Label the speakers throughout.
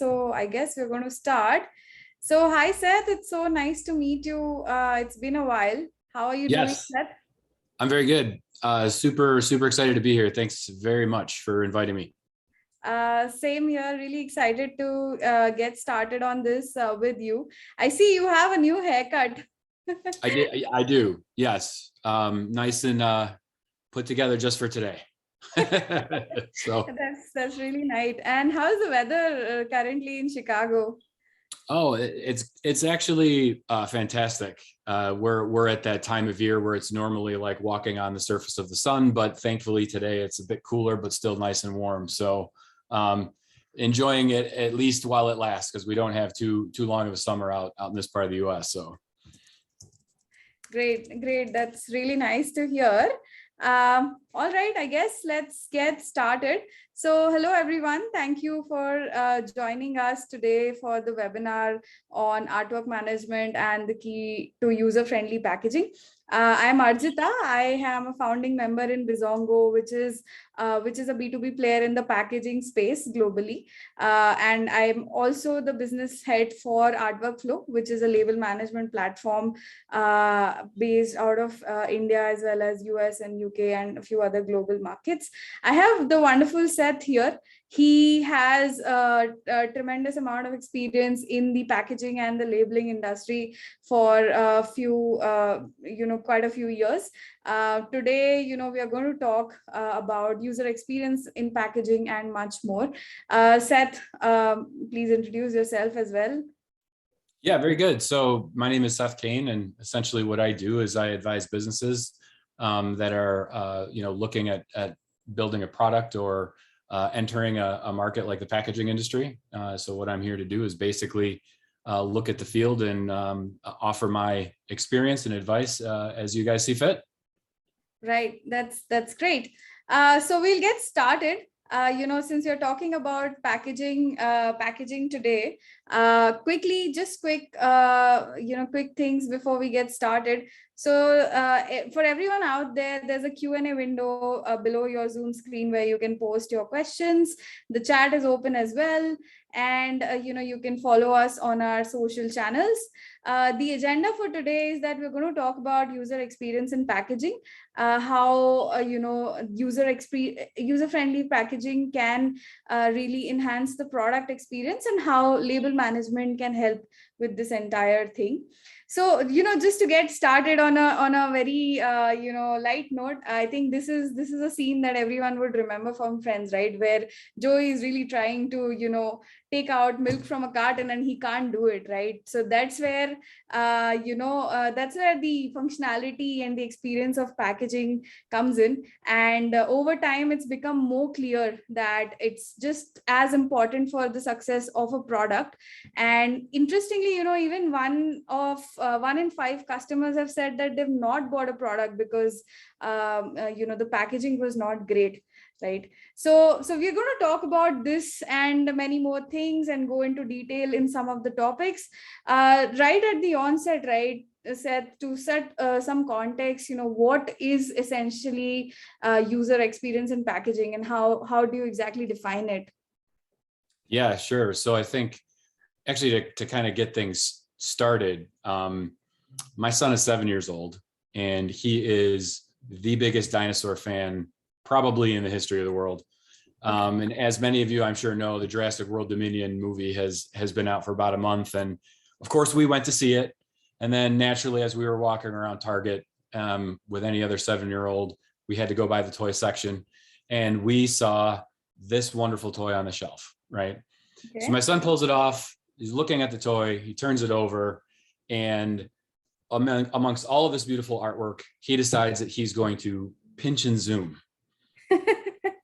Speaker 1: So I guess we're going to start. So hi Seth, it's so nice to meet you. It's been a while. How are you doing,
Speaker 2: Yes,
Speaker 1: Seth?
Speaker 2: I'm very good. Super excited to be here. Thanks very much for inviting me.
Speaker 1: Same here. Really excited to get started on this with you. I see you have a new haircut.
Speaker 2: I do. Yes. Nice and put together just for today. So,
Speaker 1: That's really nice. And how's the weather currently in Chicago?
Speaker 2: it's actually fantastic. We're at that time of year where it's normally like walking on the surface of the sun, but thankfully today it's a bit cooler, but still nice and warm. So, enjoying it at least while it lasts, because we don't have too long of a summer out in this part of the U.S. So.
Speaker 1: Great, great. That's really nice to hear. All right, I guess let's get started. So, hello everyone. Thank you for joining us today for the webinar on artwork management and the key to user-friendly packaging. I'm Arjita. I am a founding member in Bizongo, which is a B2B player in the packaging space globally. And I'm also the business head for Artwork Flow, which is a label management platform based out of India as well as US and UK and a few other global markets. I have the wonderful Seth here. He has a tremendous amount of experience in the packaging and the labeling industry for a few, quite a few years. Today, we are going to talk about user experience in packaging and much more. Seth, please introduce yourself as well.
Speaker 2: Yeah, very good. So my name is Seth Kane, and essentially what I do is I advise businesses that are, looking at building a product or entering a market like the packaging industry. So what I'm here to do is basically look at the field and offer my experience and advice as you guys see fit.
Speaker 1: Right, that's great. So we'll get started. Since you're talking about packaging today, quick things before we get started. So for everyone out there, there's a Q&A window below your Zoom screen where you can post your questions. The chat is open as well. And, you can follow us on our social channels. The agenda for today is that we're going to talk about user experience in packaging, how, user-friendly packaging can really enhance the product experience, and how label management can help with this entire thing. So, just to get started on a very, light note, I think this is a scene that everyone would remember from Friends, right? Where Joey is really trying to, take out milk from a carton and he can't do it, right? So that's where, that's where the functionality and the experience of packaging comes in. And over time, it's become more clear that it's just as important for the success of a product. And interestingly, even one in five customers have said that they've not bought a product because, the packaging was not great. Right. So we're going to talk about this and many more things and go into detail in some of the topics. Right at the onset, right, Seth, to set some context, what is essentially user experience in packaging, and how do you exactly define it?
Speaker 2: Yeah, sure. So I think actually to kind of get things started, my son is 7 years old, and he is the biggest dinosaur fan probably in the history of the world. And as many of you, I'm sure, know, the Jurassic World Dominion movie has been out for about a month. And of course, we went to see it. And then naturally, as we were walking around Target with any other 7-year-old, we had to go by the toy section. And we saw this wonderful toy on the shelf, right? Okay. So my son pulls it off. He's looking at the toy. He turns it over. And amongst all of this beautiful artwork, he decides that he's going to pinch and zoom.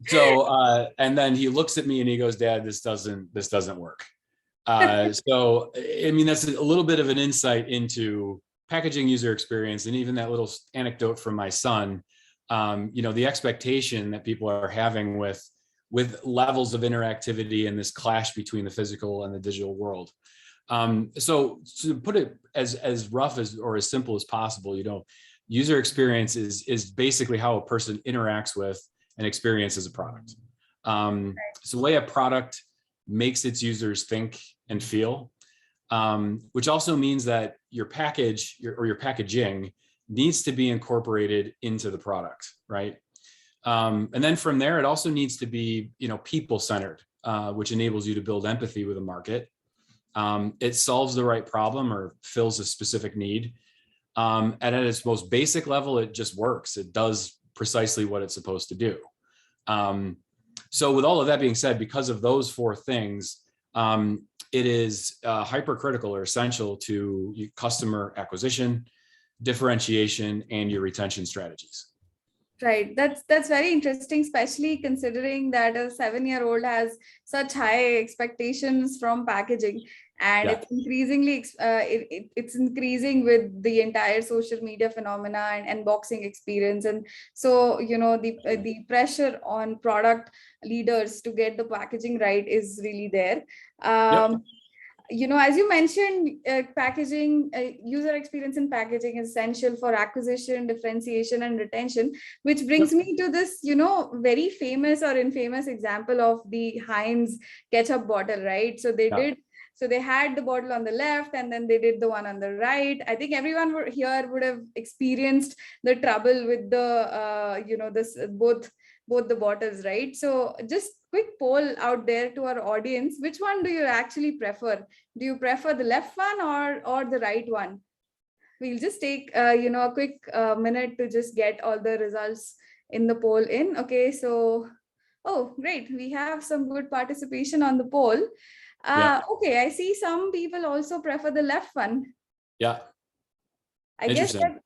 Speaker 2: So, and then he looks at me and he goes, "Dad, this doesn't work." So, I mean, that's a little bit of an insight into packaging user experience, and even that little anecdote from my son. The expectation that people are having with levels of interactivity and this clash between the physical and the digital world. So to put it as rough as or as simple as possible, user experience is basically how a person interacts with and experiences a product. So the way a product makes its users think and feel, which also means that your package or your packaging needs to be incorporated into the product, right? And then from there, it also needs to be, people-centered, which enables you to build empathy with a market. It solves the right problem or fills a specific need. And at its most basic level, it just works. It does precisely what it's supposed to do. So with all of that being said, because of those four things, it is hypercritical or essential to customer acquisition, differentiation, and your retention strategies.
Speaker 1: Right. That's very interesting, especially considering that a 7-year-old has such high expectations from packaging, and it's increasingly it's increasing with the entire social media phenomena and unboxing experience. And so, the pressure on product leaders to get the packaging right is really there.
Speaker 2: Yep.
Speaker 1: As you mentioned, packaging, user experience in packaging is essential for acquisition, differentiation, and retention, which brings me to this, very famous or infamous example of the Heinz ketchup bottle, right? So they had the bottle on the left, and then they did the one on the right. I think everyone here would have experienced the trouble with both the bottles, right? So just quick poll out there to our audience: which one do you actually prefer? Do you prefer the left one or the right one? We'll just take a quick minute to just get all the results in the poll in. Okay, so oh great, we have some good participation on the poll. Okay, I see some people also prefer the left one.
Speaker 2: Yeah.
Speaker 1: I guess that,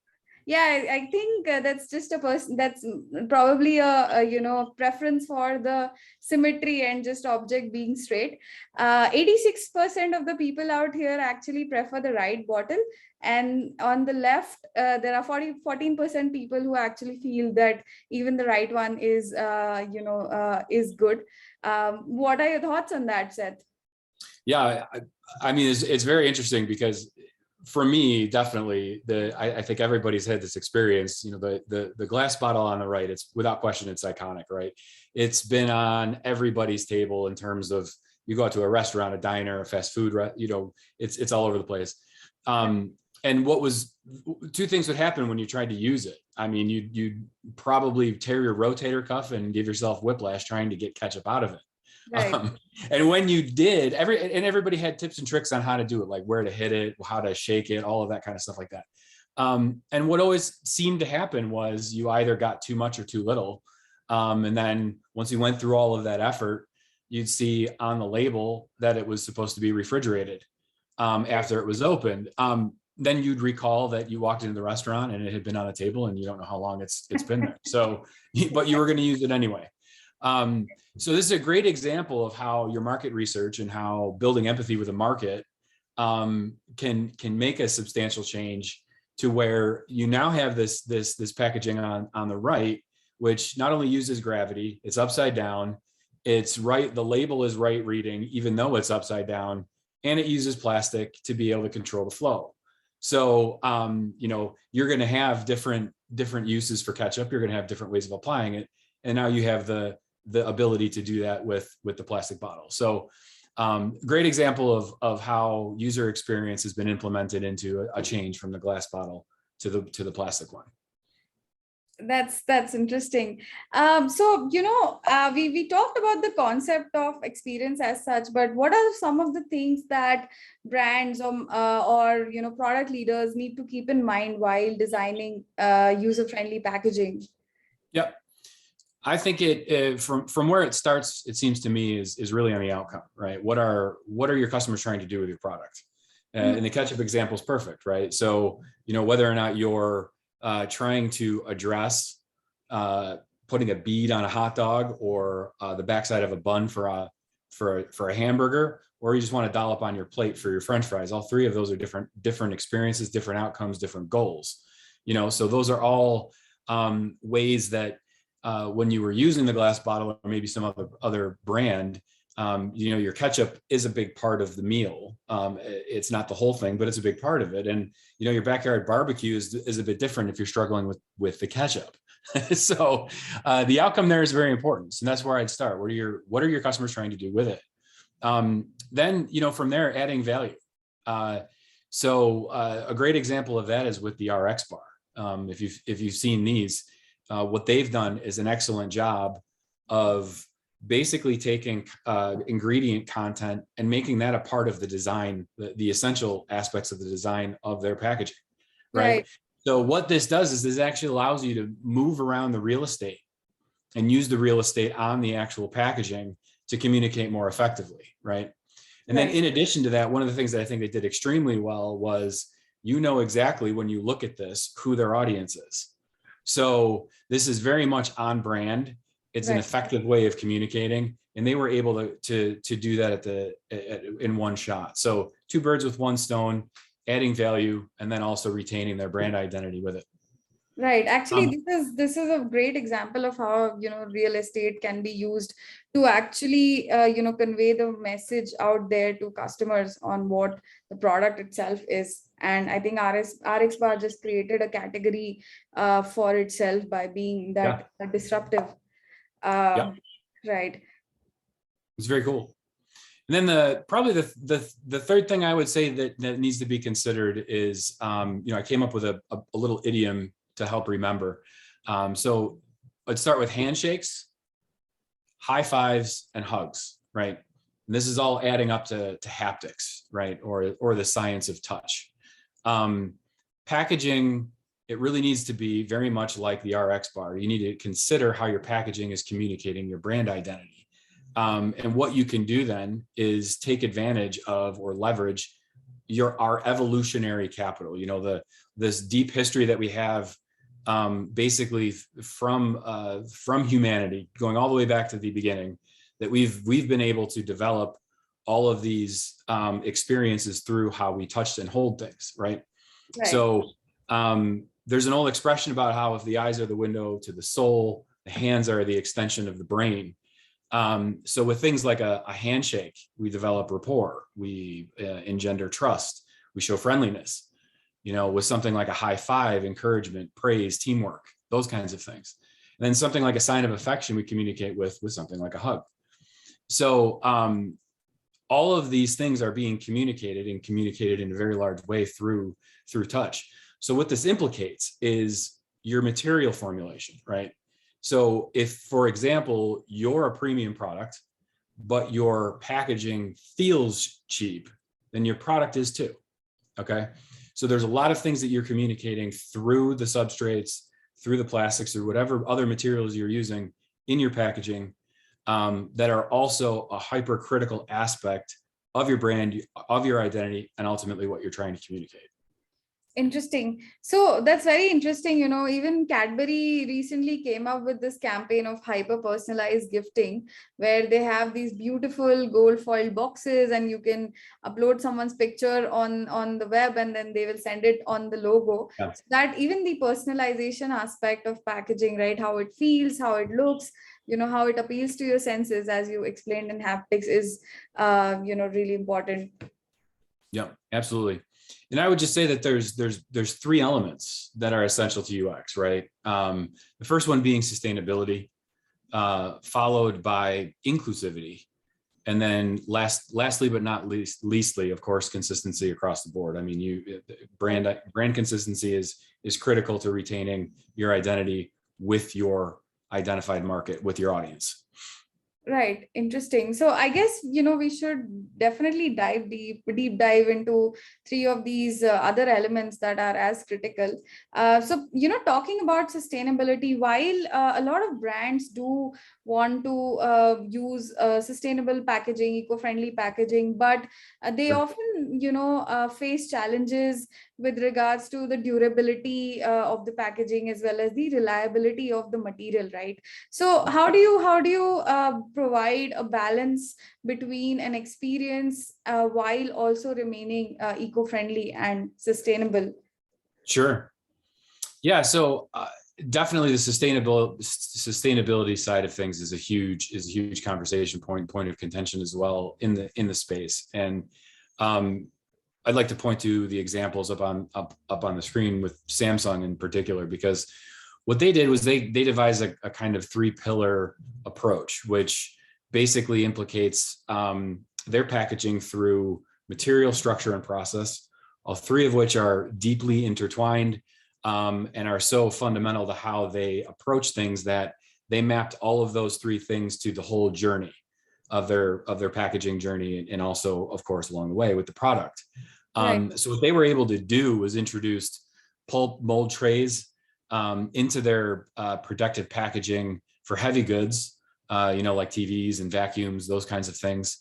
Speaker 1: yeah, I think that's just a person, that's probably a preference for the symmetry and just object being straight. 86% of the people out here actually prefer the right bottle, and on the left there are 14% people who actually feel that even the right one is is good. What are your thoughts on that, Seth?
Speaker 2: Yeah, I mean, it's very interesting because for me, definitely, I think everybody's had this experience. The glass bottle on the right, it's without question, it's iconic, right? It's been on everybody's table in terms of, you go out to a restaurant, a diner, a fast food, it's all over the place. And two things would happen when you tried to use it. I mean, you'd probably tear your rotator cuff and give yourself whiplash trying to get ketchup out of it.
Speaker 1: Right.
Speaker 2: And when you did, everybody had tips and tricks on how to do it, like where to hit it, how to shake it, all of that kind of stuff like that. And what always seemed to happen was you either got too much or too little. And then once you went through all of that effort, you'd see on the label that it was supposed to be refrigerated after it was opened. Then you'd recall that you walked into the restaurant and it had been on the table and you don't know how long it's been there. So, but you were going to use it anyway. So this is a great example of how your market research and how building empathy with a market can make a substantial change to where you now have this packaging on the right, which not only uses gravity, it's upside down, it's right, the label is right reading, even though it's upside down, and it uses plastic to be able to control the flow. So you're going to have different uses for ketchup, you're going to have different ways of applying it, and now you have the ability to do that with the plastic bottle. So great example of how user experience has been implemented into a change from the glass bottle to the plastic one.
Speaker 1: That's interesting. So we talked about the concept of experience as such, but what are some of the things that brands or product leaders need to keep in mind while designing user-friendly packaging?
Speaker 2: Yep. I think from where it starts, it seems to me is really on the outcome, right? What are your customers trying to do with your product? And the ketchup example is perfect, right? So, whether or not you're trying to address putting a bead on a hot dog or the backside of a bun for a hamburger, or you just want to dollop on your plate for your French fries, all three of those are different experiences, different outcomes, different goals. So those are all ways that when you were using the glass bottle or maybe some other brand, your ketchup is a big part of the meal. It's not the whole thing, but it's a big part of it. And, your backyard barbecue is a bit different if you're struggling with the ketchup. So the outcome there is very important. And that's where I'd start. What are your customers trying to do with it? Then, from there, adding value. So a great example of that is with the RX bar. If you've seen these, what they've done is an excellent job of basically taking ingredient content and making that a part of the design, the essential aspects of the design of their packaging, right?
Speaker 1: Right.
Speaker 2: So what this does is this actually allows you to move around the real estate and use the real estate on the actual packaging to communicate more effectively, right? And then in addition to that, one of the things that I think they did extremely well was, exactly when you look at this, who their audience is. So this is very much on brand. It's an effective way of communicating, and they were able to do that in one shot. So two birds with one stone, adding value, and then also retaining their brand identity with it.
Speaker 1: Right. Actually, this is a great example of how, real estate can be used to actually, convey the message out there to customers on what the product itself is. And I think RX Bar just created a category for itself by being that disruptive. Right.
Speaker 2: It's very cool. And then probably the third thing I would say that needs to be considered is, I came up with a little idiom to help remember. So let's start with handshakes, high fives, and hugs, right? And this is all adding up to haptics, right? Or the science of touch. Packaging, it really needs to be very much like the RX bar. You need to consider how your packaging is communicating your brand identity. And what you can do then is take advantage of or leverage our evolutionary capital. This deep history that we have, basically from humanity, going all the way back to the beginning, that we've been able to develop all of these experiences through how we touch and hold things, right? So there's an old expression about how if the eyes are the window to the soul, the hands are the extension of the brain. So with things like a handshake, we develop rapport, we engender trust, we show friendliness. With something like a high five, encouragement, praise, teamwork, those kinds of things. And then something like a sign of affection, we communicate with something like a hug. So all of these things are being communicated in a very large way through touch. So what this implicates is your material formulation, right? So if, for example, you're a premium product, but your packaging feels cheap, then your product is too, okay? So there's a lot of things that you're communicating through the substrates, through the plastics, or whatever other materials you're using in your packaging, that are also a hypercritical aspect of your brand, of your identity, and ultimately what you're trying to communicate.
Speaker 1: Interesting. So that's very interesting. Even Cadbury recently came up with this campaign of hyper personalized gifting, where they have these beautiful gold foil boxes and you can upload someone's picture on the web and then they will send it on the logo. So that even the personalization aspect of packaging, right? How it feels, how it looks, how it appeals to your senses, as you explained in haptics, is, really important.
Speaker 2: Yeah, absolutely. And I would just say that there's three elements that are essential to UX, right? The first one being sustainability, followed by inclusivity, and then lastly but not leastly, of course, consistency across the board. I mean, brand consistency is critical to retaining your identity with your identified market, with your audience.
Speaker 1: Right. Interesting. So I guess, we should definitely deep dive into three of these other elements that are as critical. So, talking about sustainability, while a lot of brands do want to use sustainable packaging, eco-friendly packaging, but they often, face challenges with regards to the durability of the packaging as well as the reliability of the material, right? So how do you provide a balance between an experience while also remaining eco-friendly and sustainable?
Speaker 2: Sure. Yeah. So definitely the sustainability side of things is a huge conversation point of contention as well in the space. And I'd like to point to the examples up on the screen with Samsung in particular, because what they did was they devised a kind of 3-pillar approach, which basically implicates their packaging through material, structure, and process, all three of which are deeply intertwined, and are so fundamental to how they approach things that they mapped all of those three things to the whole journey of their packaging journey, and also, of course, along the way with the product.
Speaker 1: Right.
Speaker 2: So what they were able to do was introduce pulp mold trays into their protective packaging for heavy goods, like TVs and vacuums, those kinds of things.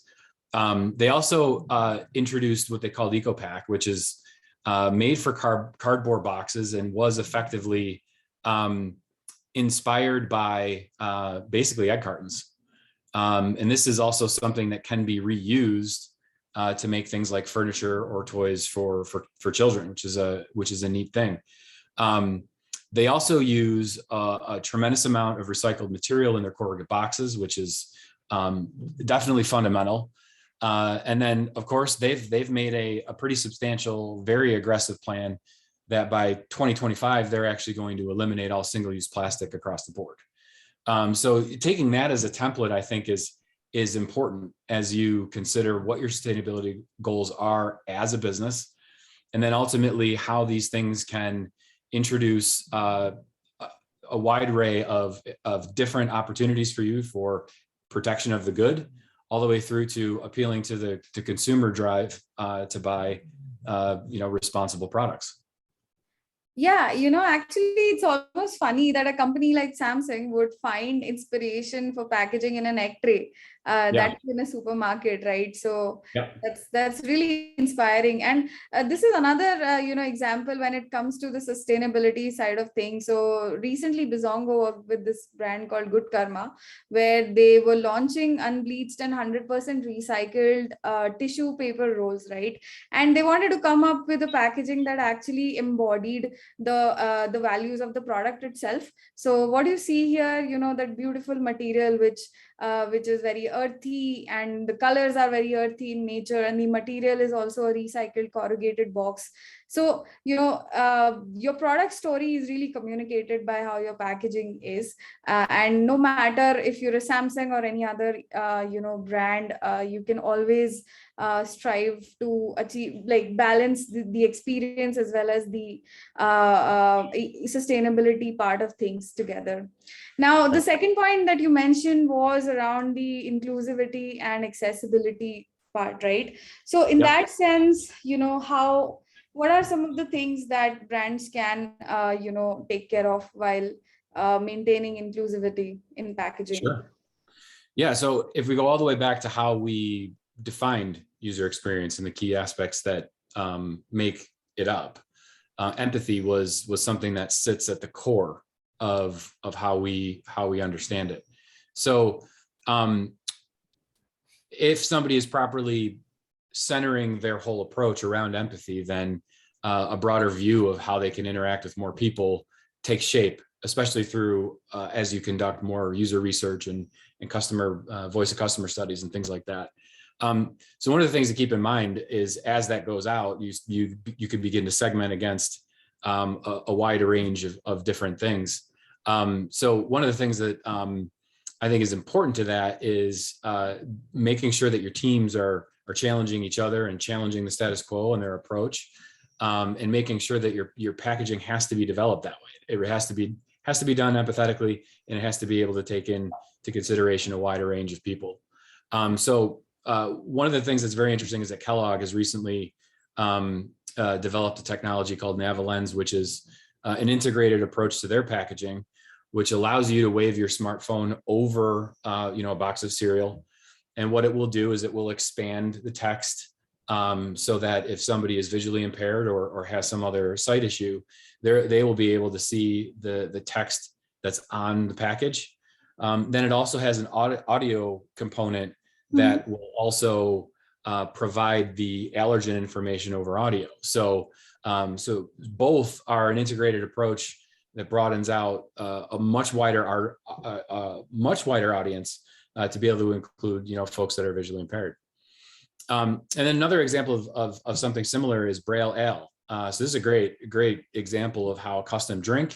Speaker 2: They also introduced what they called EcoPack, which is made for cardboard boxes and was effectively inspired by basically egg cartons. And this is also something that can be reused to make things like furniture or toys for children, which is a neat thing. They also use a tremendous amount of recycled material in their corrugate boxes, which is definitely fundamental. And then, of course, they've made a pretty substantial, very aggressive plan that by 2025 they're actually going to eliminate all single-use plastic across the board. So taking that as a template, I think, is important as you consider what your sustainability goals are as a business, and then ultimately how these things can introduce a wide array of different opportunities for you for protection of the good, all the way through to appealing to the consumer drive to buy responsible products.
Speaker 1: Yeah, actually, it's almost funny that a company like Samsung would find inspiration for packaging in an egg tray,
Speaker 2: Yeah.
Speaker 1: that's in a supermarket, right? So
Speaker 2: Yeah.
Speaker 1: that's really inspiring. And this is another, example when it comes to the sustainability side of things. So recently, Bizongo worked with this brand called Good Karma, where they were launching unbleached and 100% recycled tissue paper rolls, right? And they wanted to come up with a packaging that actually embodied the values of the product itself. So what you see here, that beautiful material which is very earthy, and the colors are very earthy in nature, and the material is also a recycled corrugated box. So your product story is really communicated by how your packaging is, and no matter if you're a Samsung or any other brand, you can always strive to achieve, like, balance the experience as well as the sustainability part of things together. Now, the second point that you mentioned was around the inclusivity and accessibility part, right? So in
Speaker 2: Yep.
Speaker 1: that sense, what are some of the things that brands can take care of while maintaining inclusivity in packaging?
Speaker 2: Sure. Yeah. So if we go all the way back to how we defined user experience and the key aspects that make it up, empathy was something that sits at the core of how we understand it. So if somebody is properly centering their whole approach around empathy, then a broader view of how they can interact with more people takes shape, especially through as you conduct more user research and customer voice of customer studies and things like that. So one of the things to keep in mind is, as that goes out, you could begin to segment against a wider range of different things. So one of the things that I think is important to that is making sure that your teams are challenging each other and challenging the status quo and their approach, and making sure that your packaging has to be developed that way. It has to be done empathetically, and it has to be able to take into consideration a wider range of people. So one of the things that's very interesting is that Kellogg has recently developed a technology called NaviLens, which is an integrated approach to their packaging, which allows you to wave your smartphone over a box of cereal. And what it will do is it will expand the text so that if somebody is visually impaired or has some other sight issue, they will be able to see the text that's on the package. Then it also has an audio component that will also provide the allergen information over audio. So both are an integrated approach that broadens out a much wider audience to be able to include folks that are visually impaired. And then another example of something similar is Braille Ale. So this is a great example of how a custom drink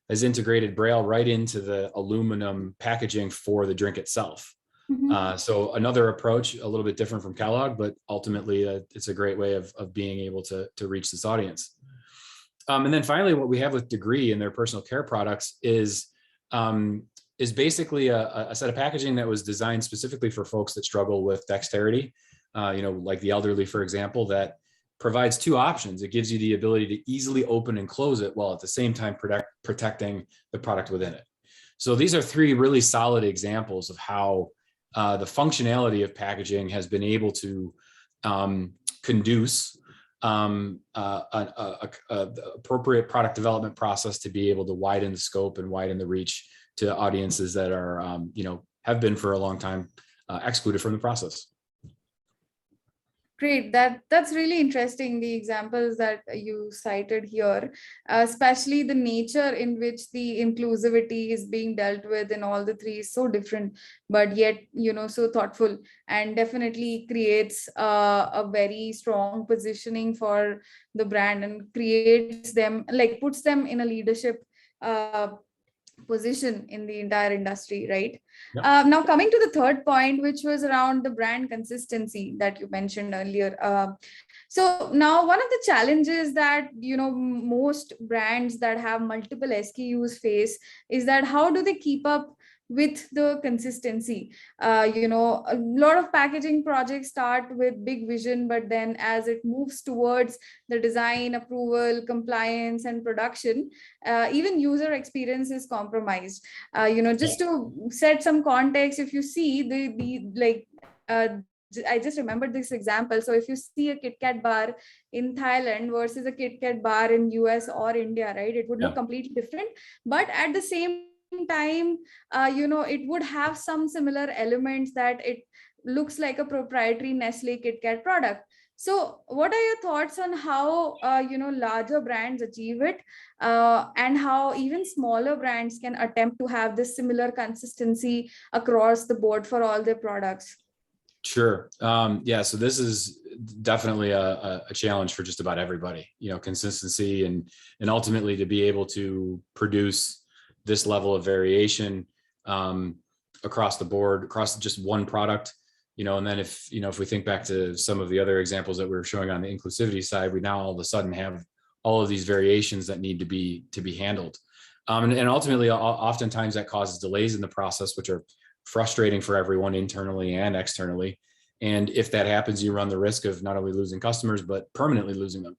Speaker 2: has integrated Braille right into the aluminum packaging for the drink itself.
Speaker 1: Mhm.
Speaker 2: So another approach, a little bit different from Kellogg, but ultimately it's a great way of being able to reach this audience. And then finally, what we have with Degree and their personal care products is basically a set of packaging that was designed specifically for folks that struggle with dexterity, like the elderly, for example, that provides two options. It gives you the ability to easily open and close it while at the same time protecting the product within it. So these are three really solid examples of how the functionality of packaging has been able to conduce an appropriate product development process to be able to widen the scope and widen the reach to audiences that are, have been for a long time excluded from the process.
Speaker 1: Great. That's really interesting. The examples that you cited here, especially the nature in which the inclusivity is being dealt with in all the three is so different, but yet so thoughtful, and definitely creates a very strong positioning for the brand and creates them, like puts them in a leadership uh, position in the entire industry, right?
Speaker 2: Yep.
Speaker 1: Now, coming to the third point, which was around the brand consistency that you mentioned earlier. So now, one of the challenges that most brands that have multiple SKUs face is that how do they keep up with the consistency? A lot of packaging projects start with big vision, but then as it moves towards the design, approval, compliance, and production, even user experience is compromised. Just to set some context, if you see I just remembered this example. So if you see a Kit Kat bar in Thailand versus a Kit Kat bar in US or India, right, it would look completely different. But at the same time, it would have some similar elements that it looks like a proprietary Nestle Kit Kat product. So what are your thoughts on how larger brands achieve it, and how even smaller brands can attempt to have this similar consistency across the board for all their products?
Speaker 2: Sure. So this is definitely a challenge for just about everybody, consistency and ultimately to be able to produce this level of variation across the board, across just one product, and then if we think back to some of the other examples that we were showing on the inclusivity side, we now all of a sudden have all of these variations that need to be handled. And ultimately, oftentimes that causes delays in the process, which are frustrating for everyone internally and externally. And if that happens, you run the risk of not only losing customers, but permanently losing them.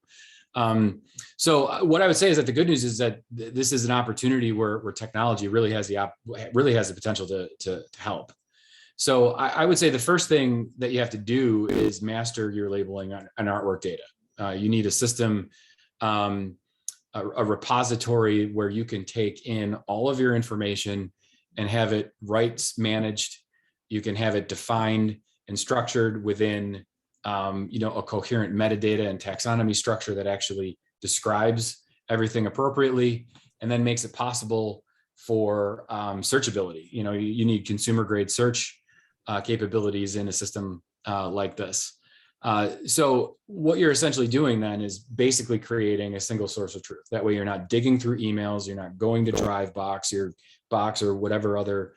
Speaker 2: So what I would say is that the good news is that this is an opportunity where technology really has the potential to help. So I would say the first thing that you have to do is master your labeling on artwork data. You need a system, a repository where you can take in all of your information and have it rights managed. You can have it defined and structured within a coherent metadata and taxonomy structure that actually describes everything appropriately and then makes it possible for searchability. You need consumer grade search capabilities in a system like this. So what you're essentially doing then is basically creating a single source of truth. That way you're not digging through emails, you're not going to DriveBox, your box or whatever other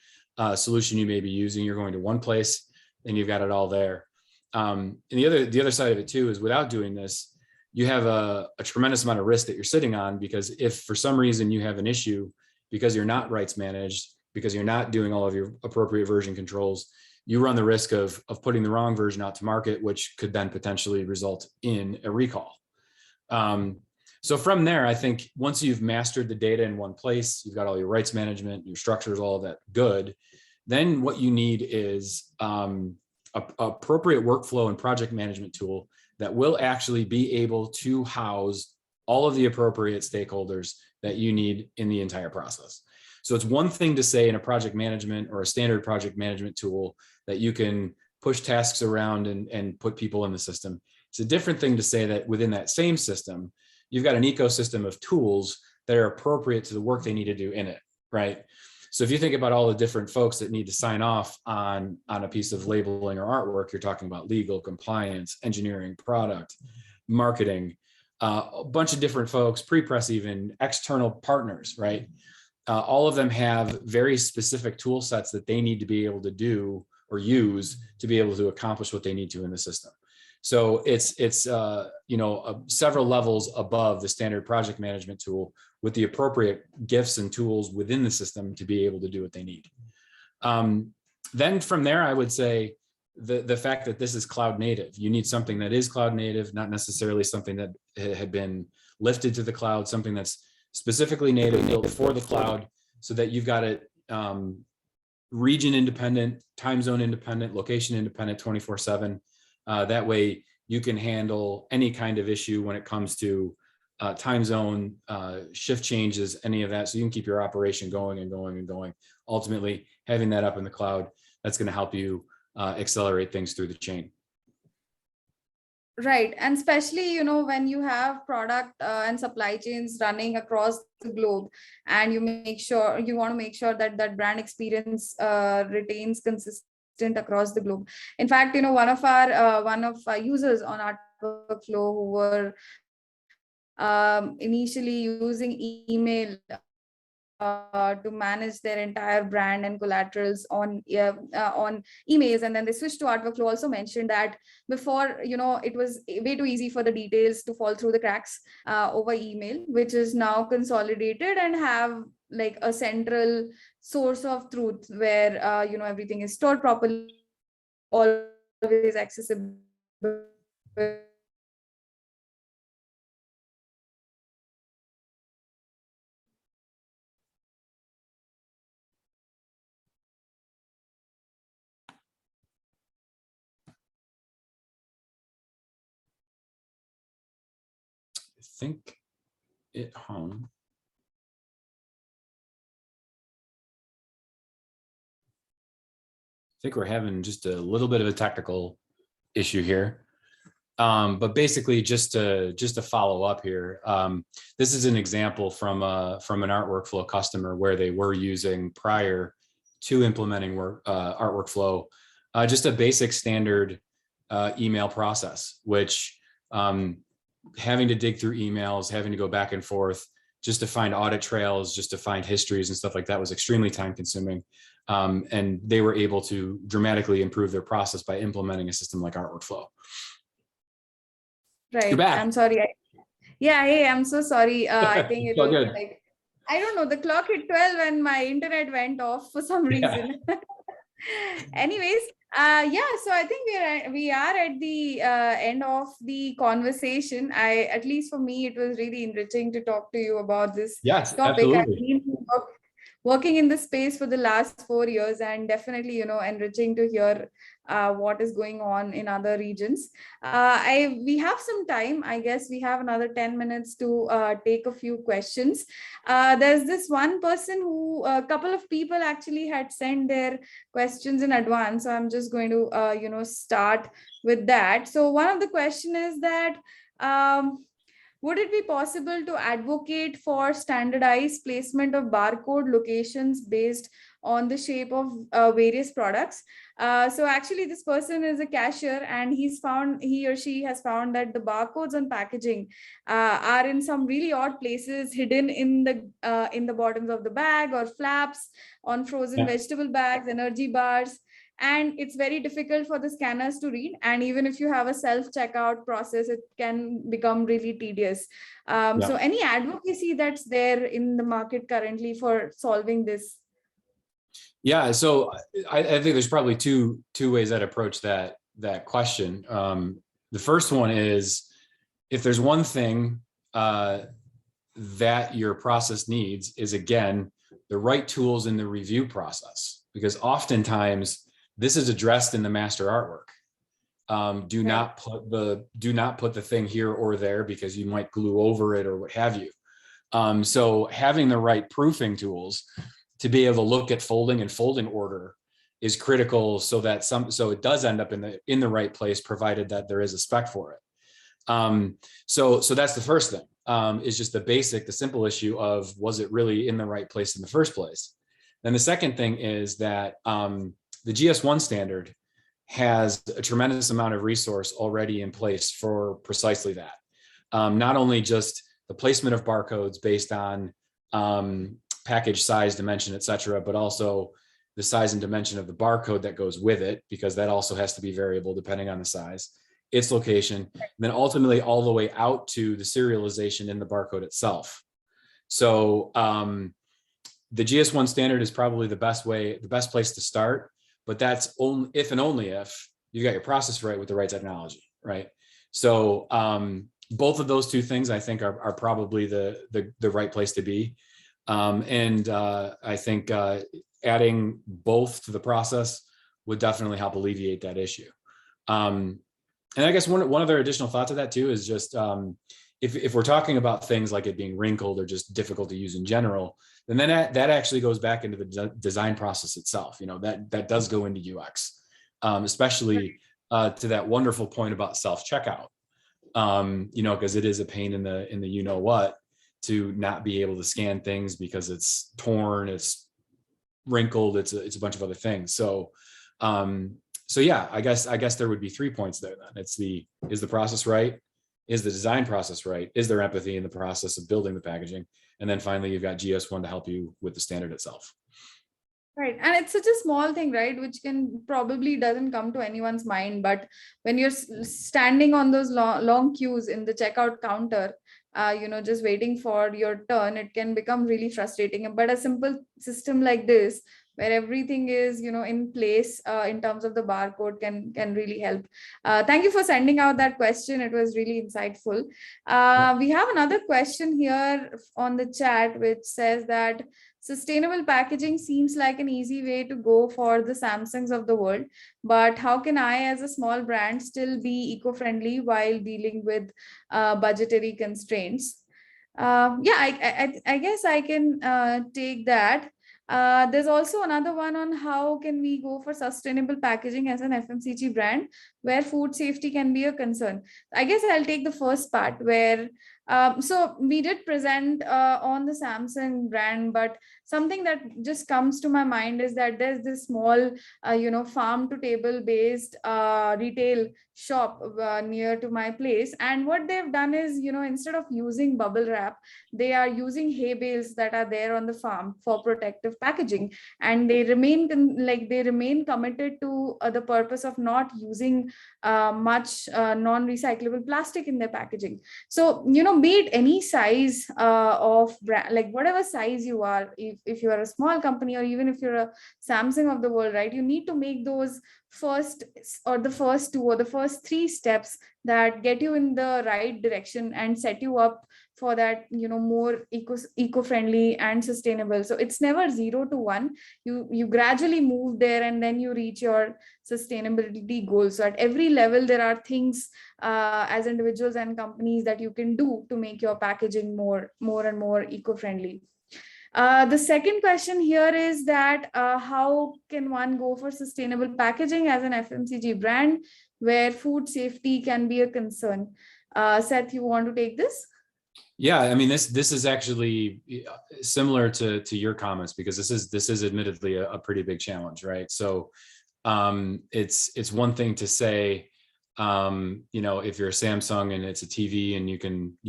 Speaker 2: solution you may be using. You're going to one place and you've got it all there. And the other side of it too is without doing this, you have a tremendous amount of risk that you're sitting on, because if for some reason you have an issue because you're not rights managed, because you're not doing all of your appropriate version controls, you run the risk of putting the wrong version out to market, which could then potentially result in a recall. So from there, I think once you've mastered the data in one place, you've got all your rights management, your structures, all of that good, then what you need is a appropriate workflow and project management tool that will actually be able to house all of the appropriate stakeholders that you need in the entire process. So it's one thing to say in a project management or a standard project management tool that you can push tasks around and put people in the system. It's a different thing to say that within that same system, you've got an ecosystem of tools that are appropriate to the work they need to do in it, right? So if you think about all the different folks that need to sign off on a piece of labeling or artwork, you're talking about legal, compliance, engineering, product, marketing, a bunch of different folks, pre-press, even external partners, right? All of them have very specific tool sets that they need to be able to do or use to be able to accomplish what they need to in the system. So it's several levels above the standard project management tool with the appropriate gifts and tools within the system to be able to do what they need. Then from there, I would say the fact that this is cloud native. You need something that is cloud native, not necessarily something that had been lifted to the cloud, something that's specifically native, built for the cloud, so that you've got it region independent, time zone independent, location independent, 24/7. That way you can handle any kind of issue when it comes to time zone, shift changes, any of that. So you can keep your operation going and going and going. Ultimately, having that up in the cloud, that's going to help you accelerate things through the chain.
Speaker 1: Right. And especially, you know, when you have product and supply chains running across the globe, and you want to make sure that that brand experience retains consistent across the globe. In fact, you know, one of our users on our workflow who were initially using email to manage their entire brand and collaterals on emails, and then they switched to Artworkflow, also mentioned that before, you know, it was way too easy for the details to fall through the cracks over email, which is now consolidated and have like a central source of truth where everything is stored properly, always accessible.
Speaker 2: I think it hung. I think we're having just a little bit of a technical issue here. But basically, just to follow up here, this is an example from an art workflow customer where they were using, prior to implementing art workflow, just a basic standard email process, which having to dig through emails, having to go back and forth just to find audit trails, just to find histories and stuff like that was extremely time consuming. And they were able to dramatically improve their process by implementing a system like art workflow.
Speaker 1: Right.
Speaker 2: You're back.
Speaker 1: I'm sorry. Hey, I'm so sorry. I think it was
Speaker 2: good.
Speaker 1: like, I don't know, the clock hit 12 and my internet went off for some reason. Anyways, so I think we are at the end of the conversation. At least for me, it was really enriching to talk to you about this
Speaker 2: Yes,
Speaker 1: topic.
Speaker 2: absolutely.
Speaker 1: I've been working in the space for the last 4 years, and definitely, you know, enriching to hear what is going on in other regions. We have some time. I guess we have another 10 minutes to take a few questions. There's this one person who, a couple of people actually had sent their questions in advance. So I'm just going to, start with that. So one of the question is that, would it be possible to advocate for standardized placement of barcode locations based on the shape of various products? So actually, this person is a cashier, and he or she has found that the barcodes on packaging are in some really odd places, hidden in the bottoms of the bag or flaps on frozen vegetable bags, energy bars. And it's very difficult for the scanners to read. And even if you have a self-checkout process, it can become really tedious. So any advocacy that's there in the market currently for solving this?
Speaker 2: Yeah, so I think there's probably two ways I'd approach that question. The first one is, if there's one thing that your process needs, is, again, the right tools in the review process, because oftentimes this is addressed in the master artwork. Do not put the thing here or there, because you might glue over it or what have you. So having the right proofing tools to be able to look at folding and folding order is critical, so that so it does end up in the right place, provided that there is a spec for it. So that's the first thing, is just the simple issue of, was it really in the right place in the first place? Then the second thing is that the GS1 standard has a tremendous amount of resource already in place for precisely that. Not only just the placement of barcodes based on package size, dimension, et cetera, but also the size and dimension of the barcode that goes with it, because that also has to be variable depending on the size, its location, and then ultimately all the way out to the serialization in the barcode itself. So the GS1 standard is probably the best place to start, but that's only if and only if you got your process right with the right technology, right? So both of those two things I think are probably the right place to be. I think adding both to the process would definitely help alleviate that issue. And I guess one other additional thought to that too is just if we're talking about things like it being wrinkled or just difficult to use in general, then that actually goes back into the design process itself. You know, that does go into UX, especially to that wonderful point about self-checkout. You know, because it is a pain in the you know what to not be able to scan things because it's torn, it's wrinkled, it's a bunch of other things. So yeah, I guess there would be 3 points there then. It's is the process right? Is the design process right? Is there empathy in the process of building the packaging? And then finally, you've got GS1 to help you with the standard itself.
Speaker 1: Right. And it's such a small thing, right? Which can probably doesn't come to anyone's mind. But when you're standing on those long queues in the checkout counter, you know, just waiting for your turn, it can become really frustrating. But a simple system like this, where everything is, you know, in place in terms of the barcode can really help. Thank you for sending out that question. It was really insightful. We have another question here on the chat, which says that sustainable packaging seems like an easy way to go for the Samsungs of the world, but how can I, as a small brand, still be eco-friendly while dealing with budgetary constraints? Yeah, I guess I can take that. There's also another one on how can we go for sustainable packaging as an FMCG brand where food safety can be a concern. I guess I'll take the first part where so we did present on the Samsung brand, but something that just comes to my mind is that there's this small, you know, farm to table based retail shop near to my place. And what they've done is, you know, instead of using bubble wrap, they are using hay bales that are there on the farm for protective packaging. And they remain they remain committed to the purpose of not using much non-recyclable plastic in their packaging. So, you know, be it any size of brand, like whatever size you are, if you are a small company or even if you're a Samsung of the world, right, you need to make those first or the first two or the first three steps that get you in the right direction and set you up for that, you know, more eco-friendly and sustainable. So it's never 0 to 1. You gradually move there and then you reach your sustainability goals. So at every level there are things as individuals and companies that you can do to make your packaging more and more eco-friendly. The second question here is that how can one go for sustainable packaging as an FMCG brand where food safety can be a concern? Seth, you want to take this?
Speaker 2: Yeah, I mean, this is actually similar to your comments, because this is admittedly a pretty big challenge, right? So it's one thing to say, you know, if you're a Samsung and it's a TV and you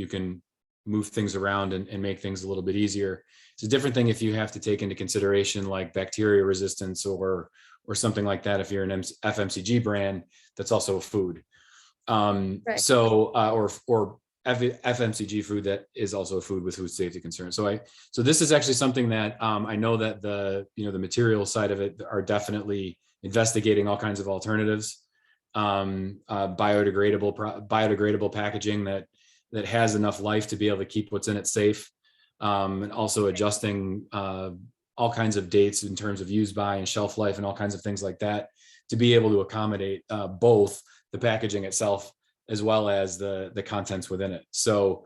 Speaker 2: can move things around and make things a little bit easier. It's a different thing if you have to take into consideration like bacteria resistance or something like that. If you're an FMCG brand, that's also a food. Right. So or FMCG food that is also a food with food safety concerns. So this is actually something that I know that the material side of it are definitely investigating all kinds of alternatives, biodegradable packaging that has enough life to be able to keep what's in it safe, and also adjusting all kinds of dates in terms of use by and shelf life and all kinds of things like that to be able to accommodate both the packaging itself as well as the contents within it. So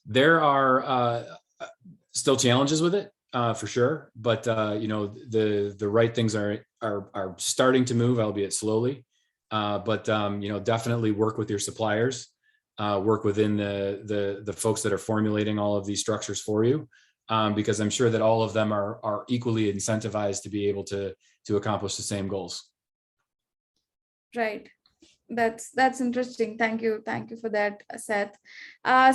Speaker 2: there are still challenges with it for sure, but the right things are starting to move, albeit slowly. But definitely work with your suppliers, work within the folks that are formulating all of these structures for you, because I'm sure that all of them are equally incentivized to be able to accomplish the same goals.
Speaker 1: Right. That's interesting. Thank you for that, Seth.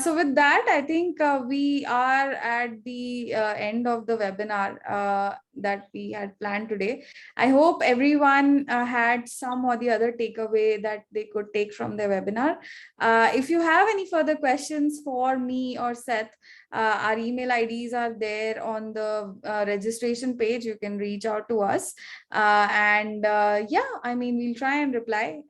Speaker 1: So with that, I think we are at the end of the webinar that we had planned today. I hope everyone had some or the other takeaway that they could take from the webinar. If you have any further questions for me or Seth, our email IDs are there on the registration page. You can reach out to us. And yeah, I mean, we'll try and reply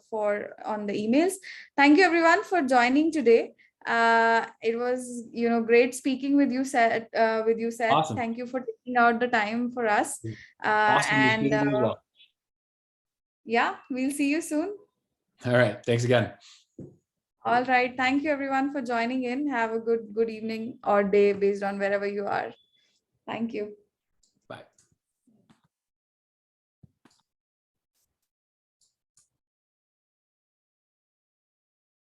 Speaker 1: for on the emails. Thank you everyone for joining today. It was, great speaking with you, Seth.
Speaker 2: Awesome.
Speaker 1: Thank you for taking out the time for us.
Speaker 2: Awesome to speak
Speaker 1: And
Speaker 2: with you as well.
Speaker 1: yeah, we'll see you soon.
Speaker 2: All right. Thanks again.
Speaker 1: All right. Thank you everyone for joining in. Have a good evening or day based on wherever you are. Thank you.